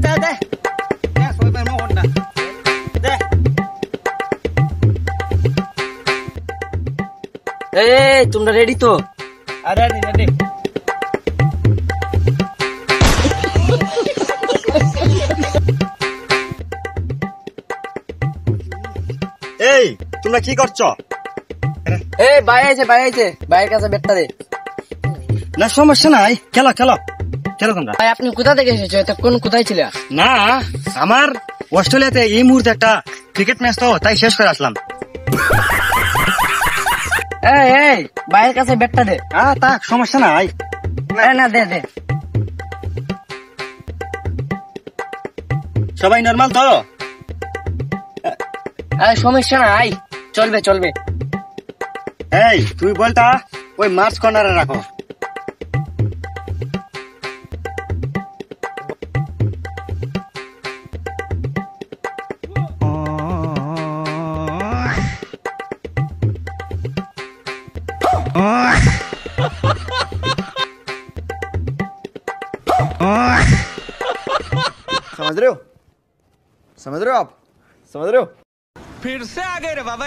দে দে সোয়েবের মোহনটা দে। এই তোমরা রেডি তো? আরে রেডি। এই তোমরা কি করছো? এই ভাই আইছে ভাইয়ের কাছে ব্যাটটা দে। না সমস্যা নাই, খেলো খেলো খেলো তোমরা। ভাই আপনি কোথা থেকে এসেছো? এতক্ষণ কোথায় ছিলে? না আমার অস্ট্রেলিয়াতে এই মুহূর্তে একটা ক্রিকেট ম্যাচ তো, তাই শেষ করে আসলাম। এই ভাইয়ের কাছে ব্যাটটা দে। তা সমস্যা নাই। না দে দে। সবাই নরমাল তো? সমস্যা নাই, চলবে। এই তুই বলতা ওই মার্চ কর্নারে রাখো। समझ रहे हो? समझ रहे हो आप? समझ रहे हो? फिर से आ गए रे बाबा।